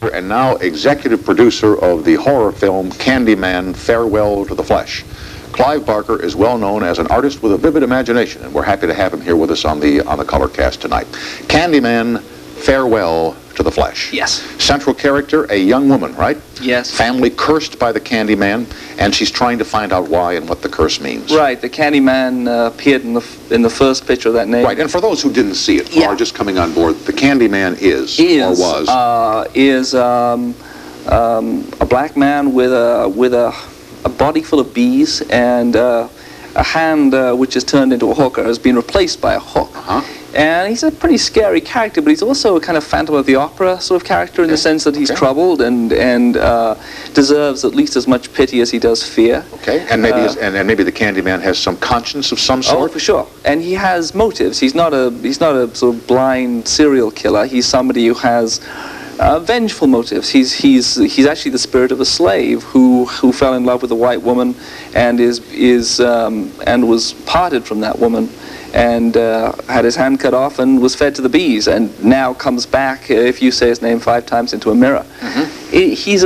And now executive producer of the horror film Candyman, Farewell to the Flesh. Clive Barker is well known as an artist with a vivid imagination, and we're happy to have him here with us on the color cast tonight. Candyman, Farewell to the Flesh. Yes. Central character, a young woman, right? Yes. Family cursed by the Candyman, and she's trying to find out why and what the curse means. Right. The Candyman appeared in the first picture of that name. Right. And for those who didn't see it, or are just coming on board, the Candyman is or was a black man with a body full of bees and a hand which is turned into a hook or has been replaced by a hook. And he's a pretty scary character, but he's also a kind of Phantom of the Opera sort of character in the sense that he's troubled and deserves at least as much pity as he does fear. Okay, and maybe and maybe the Candyman has some conscience of some sort. Oh, for sure. And he has motives. He's not a sort of blind serial killer. He's somebody who has vengeful motives. He's actually the spirit of a slave who fell in love with a white woman and and was parted from that woman and had his hand cut off and was fed to the bees, and now comes back if you say his name 5 times into a mirror. He's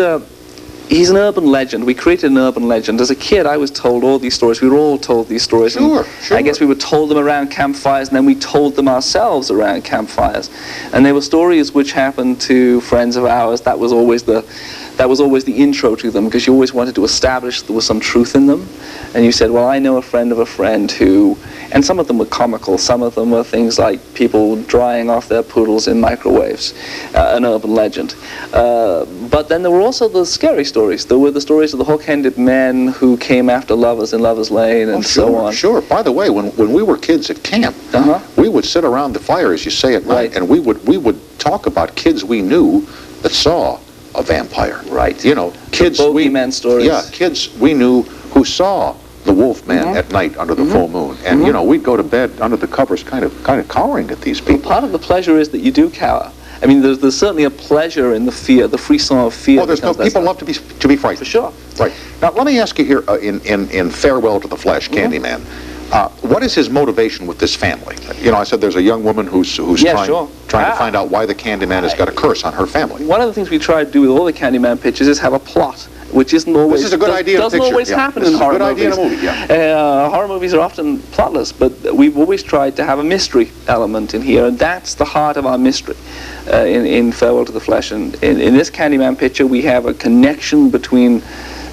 an urban legend. We created an urban legend. As a kid, I was told all these stories. We were all told these stories. Sure. I guess we were told them around campfires, and then we told them ourselves around campfires. And they were stories which happened to friends of ours. That was always the intro to them, because you always wanted to establish there was some truth in them. And you said, well, I know a friend of a friend who, and some of them were comical, some of them were things like people drying off their poodles in microwaves, an urban legend. But then there were also the scary stories. There were the stories of the hook-handed men who came after lovers in Lover's Lane and so on. Sure. By the way, when we were kids at camp, we would sit around the fire, as you say, at night, and we would talk about kids we knew that saw a vampire. Right. You know, kids bogeyman stories. Yeah, kids we knew who saw the wolf man at night under the full moon, and you know, we'd go to bed under the covers kind of cowering at these people. Well, part of the pleasure is that you do cower. I mean, there's certainly a pleasure in the fear, the frisson of fear. Oh, people love to be frightened. For sure. Right. Now, let me ask you here, in Farewell to the Flesh, Candyman, what is his motivation with this family? You know, I said there's a young woman who's trying to find out why the Candyman has got a curse on her family. One of the things we try to do with all the Candyman pictures is have a plot, which isn't always. This is a good idea. Doesn't always happen in horror movies. This is a good idea in a movie. Horror movies are often plotless, but we've always tried to have a mystery element in here, and that's the heart of our mystery in Farewell to the Flesh. And in this Candyman picture, we have a connection between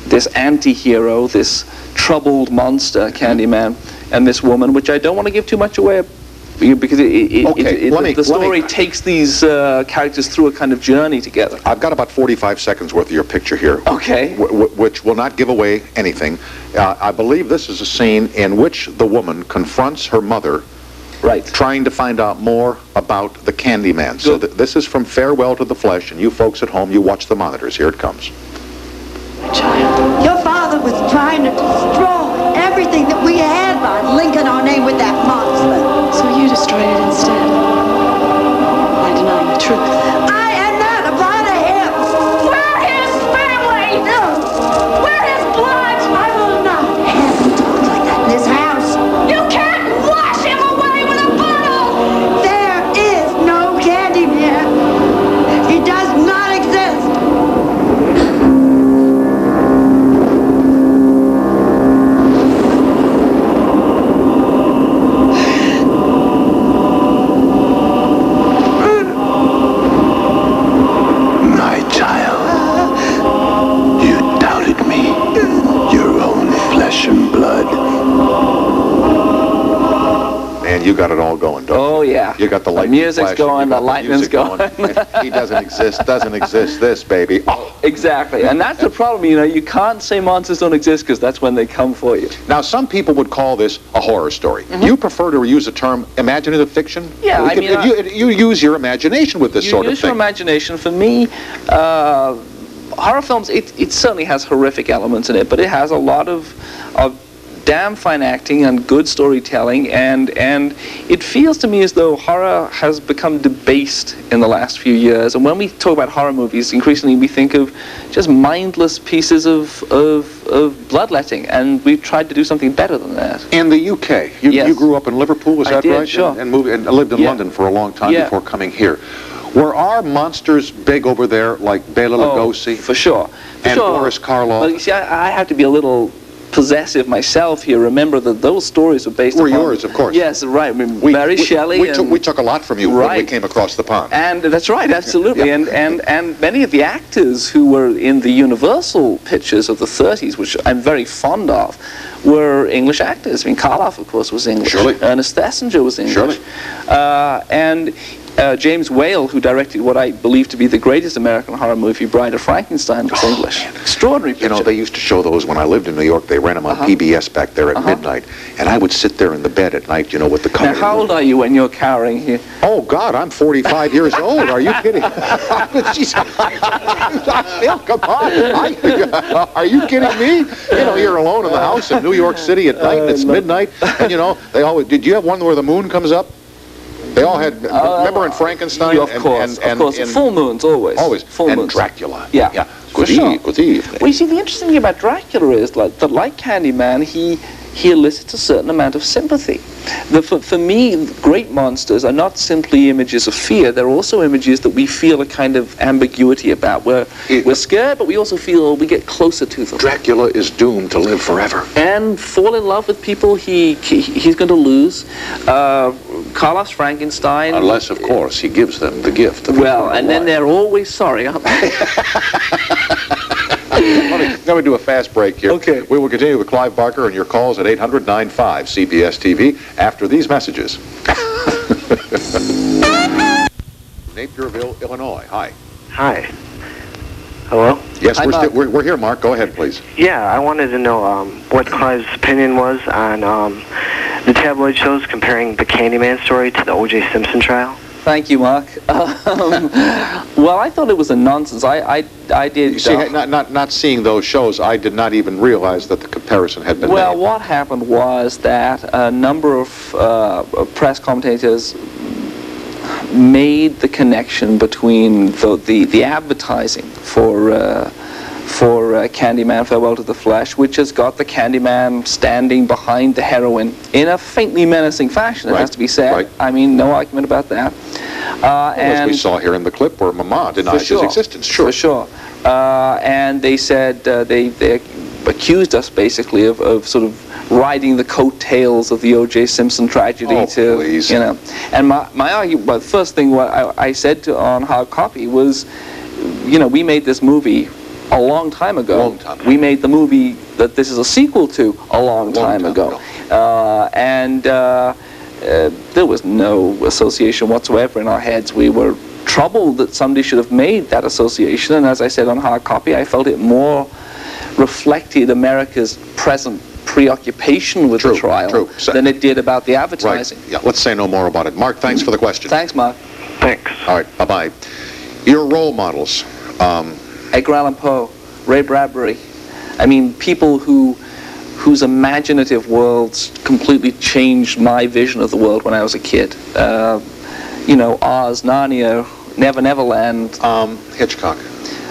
this anti-hero, this troubled monster Candyman, and this woman, which I don't want to give too much away, because the story takes these characters through a kind of journey together. I've got about 45 seconds worth of your picture here, okay, which will not give away anything. I believe this is a scene in which the woman confronts her mother, trying to find out more about the Candyman. Good. So this is from Farewell to the Flesh, and you folks at home, you watch the monitors. Here it comes. Child, your father was trying to destroy everything that we had by linking our name with that monster. So you destroyed it instead. By denying the truth. I am not a part of him. We're his family. No. We're his blood. I will not have him talk like that in this house. You can't wash him away with a bottle. There is no Candyman. He does not exist. You got it all going, don't you? Oh, yeah. You got the light. The music's going, the lightning's going. He doesn't exist, this baby. Oh. Exactly, and that's the problem, you know, you can't say monsters don't exist because that's when they come for you. Now, some people would call this a horror story. You prefer to use the term imaginative fiction? Yeah, I mean... You use your imagination with this sort of thing. You use your imagination. For me, horror films, it certainly has horrific elements in it, but it has a lot of damn fine acting and good storytelling, and it feels to me as though horror has become debased in the last few years. And when we talk about horror movies, increasingly we think of just mindless pieces of bloodletting, and we've tried to do something better than that. In the UK, you grew up in Liverpool, was that right? Sure. And lived in London for a long time before coming here. Were our monsters big over there, like Bela Lugosi? For sure. And Boris Karloff? Well, you see, I have to be a little possessive myself here. Remember that those stories were based Were upon... yours, of course. Yes, right. I mean, Mary Shelley. We took a lot from you when we came across the pond. And that's right, absolutely. Yeah. And many of the actors who were in the Universal pictures of the 30s, which I'm very fond of, were English actors. I mean, Karloff, of course, was English. Surely. Ernest Thesiger was English. Surely. And James Whale, who directed what I believe to be the greatest American horror movie, Bride of Frankenstein, was English. Man. Extraordinary picture. You know, they used to show those when I lived in New York. They ran them on PBS back there at midnight. And I would sit there in the bed at night, you know, with the cover. Now, how old are you when you're cowering here? Oh, God, I'm 45 years old. Are you kidding? Jeez, come on. Are you kidding me? You know, you're alone in the house in New York City at night, and it's midnight. And, you know, they always... Did you have one where the moon comes up? They all had, remember in Frankenstein? Yeah, of course, full moons, always. Always. Full and moons. Dracula. Yeah. Good evening. Well, you see, the interesting thing about Dracula is that like Candyman, he elicits a certain amount of sympathy. For me, great monsters are not simply images of fear. They're also images that we feel a kind of ambiguity about, where we're scared, but we also feel we get closer to them. Dracula is doomed to live forever. And fall in love with people he's going to lose. Karloff's Frankenstein... Unless, of course, he gives them the gift of well, and then they're always sorry, aren't they? Let me do a fast break here. Okay. We will continue with Clive Barker and your calls at 800-95-CBS-TV after these messages. Naperville, Illinois. Hi. Hi. Hello? Yes, Hi, we're here, Mark. Go ahead, please. Yeah, I wanted to know what Clive's opinion was on the tabloid shows comparing the Candyman story to the O.J. Simpson trial. Thank you, Mark. Well, I thought it was a nonsense. I did... You see, not seeing those shows, I did not even realize that the comparison had been Well, made. what happened was that a number of press commentators made the connection between the advertising for Candyman Farewell to the Flesh, which has got the Candyman standing behind the heroine in a faintly menacing fashion, it has to be said. Right. I mean, no argument about that. As we saw here in the clip where Mama denies his existence. Sure. For sure. And they said, they accused us basically of sort of riding the coattails of the O.J. Simpson tragedy please. you know. And my argument, the first thing what I said on Hard Copy was, you know, we made this movie a long time ago. We made the movie that this is a sequel to a long time ago. And there was no association whatsoever in our heads. We were troubled that somebody should have made that association, and as I said on Hard Copy, I felt it more reflected America's present preoccupation with the trial than it did about the advertising. Right. Yeah, let's say no more about it. Mark, thanks for the question. Thanks, Mark. Thanks. All right, bye-bye. Your role models. Edgar Allan Poe, Ray Bradbury. I mean, people whose imaginative worlds completely changed my vision of the world when I was a kid. You know, Oz, Narnia, Never Neverland. Hitchcock.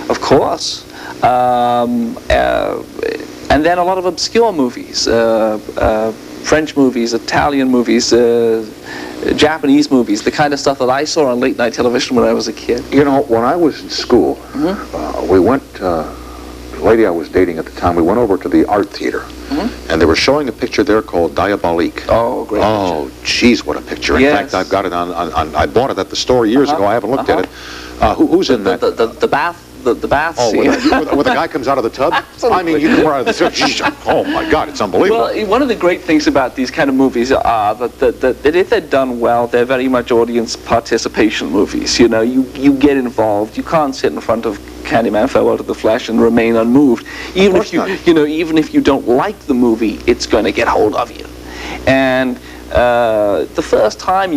Of course. And then a lot of obscure movies, French movies, Italian movies, Japanese movies, the kind of stuff that I saw on late night television when I was a kid. You know, when I was in school, we went, the lady I was dating at the time, we went over to the art theater, and they were showing a picture there called Diabolique. Oh, great Oh, geez, what a picture. In fact, I've got it on I bought it at the store years ago. I haven't looked at it. Who's in that? The bath scene. Where the guy comes out of the tub? I mean, you come out of the tub. Oh, my God, it's unbelievable. Well, one of the great things about these kind of movies are that if they're done well, they're very much audience participation movies. You know, you get involved. You can't sit in front of Candyman Farewell to the Flesh and remain unmoved. Even if even if you don't like the movie, it's going to get hold of you. And the first time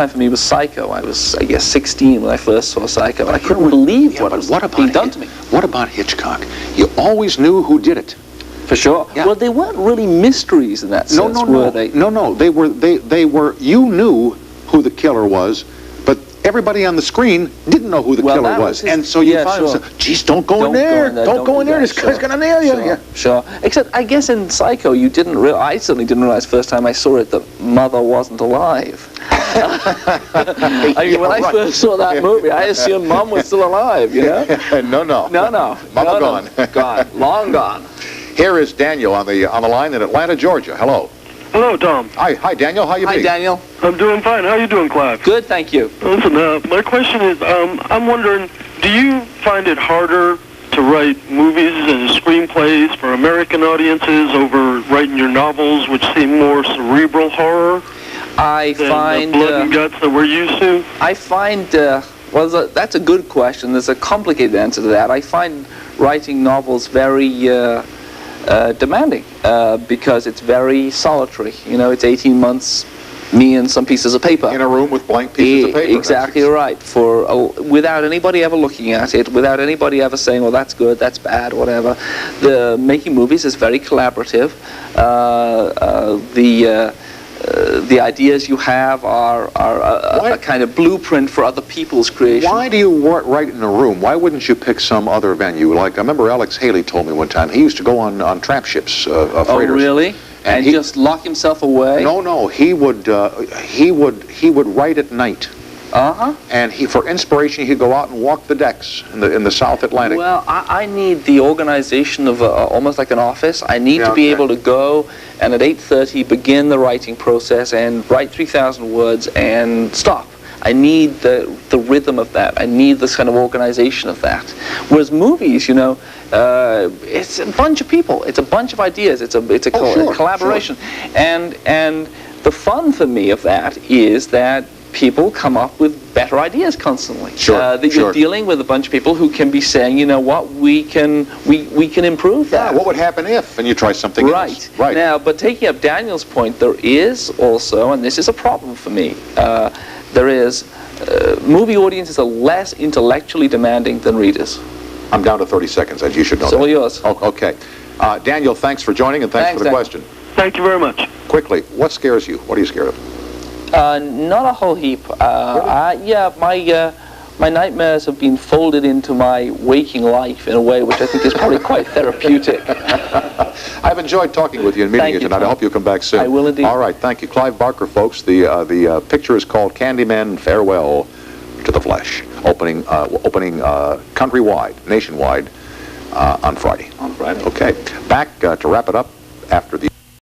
for me was Psycho. I was, I guess, 16 when I first saw Psycho. I couldn't believe what was being done to me. What about Hitchcock? You always knew who did it. For sure. Yeah. Well, they weren't really mysteries in that sense, were they? No. They were. You knew who the killer was, but everybody on the screen didn't know who the killer was, and so you found yourself, geez, don't go in there. Don't go in there. This guy's gonna nail you. Sure. Except, I guess in Psycho, you didn't realize. I certainly didn't realize first time I saw it that Mother wasn't alive. I mean, when I first saw that movie, I assumed Mom was still alive, you know? No. No. Mama gone. Gone. Long gone. Here is Daniel on the line in Atlanta, Georgia. Hello. Hello, Tom. Hi, Daniel. How you Hi, be? Daniel. I'm doing fine. How you doing, Clive? Good, thank you. Listen, my question is, I'm wondering, do you find it harder to write movies and screenplays for American audiences over writing your novels, which seem more cerebral horror I than find the blood and guts that we're used to? I find, well, that's a good question. There's a complicated answer to that. I find writing novels very demanding because it's very solitary. You know, it's 18 months, me and some pieces of paper. In a room with blank pieces of paper. Exactly right. Without anybody ever looking at it, without anybody ever saying, well, that's good, that's bad, whatever. Making movies is very collaborative. The ideas you have are a kind of blueprint for other people's creation. Why do you write in a room? Why wouldn't you pick some other venue? Like, I remember Alex Haley told me one time, he used to go on trap ships, freighters. Oh, really? And just lock himself away? No. He would write at night. Uh-huh. And for inspiration, he'd go out and walk the decks in the South Atlantic. Well, I need the organization of almost like an office. I need to be able to go and at 8:30 begin the writing process and write 3,000 words and stop. I need the rhythm of that. I need this kind of organization of that. Whereas movies, you know, it's a bunch of people. It's a bunch of ideas. It's a collaboration. Sure. And the fun for me of that is that people come up with better ideas constantly. That you're dealing with a bunch of people who can be saying, you know what, we can improve that. Yeah, what would happen if? And you try something else. Right. Now, but taking up Daniel's point, there is also, and this is a problem for me, movie audiences are less intellectually demanding than readers. I'm down to 30 seconds, as you should know. So all yours. Oh, okay. Daniel, thanks for joining, and thanks for the question. Thank you very much. Quickly, what scares you? What are you scared of? Not a whole heap. My nightmares have been folded into my waking life in a way which I think is probably quite therapeutic. I've enjoyed talking with you and meeting you tonight. I hope you'll come back soon. I will indeed. All right, thank you. Clive Barker, folks. The picture is called Candyman, Farewell to the Flesh, opening countrywide, nationwide, on Friday. On Friday. Okay. Back to wrap it up after the...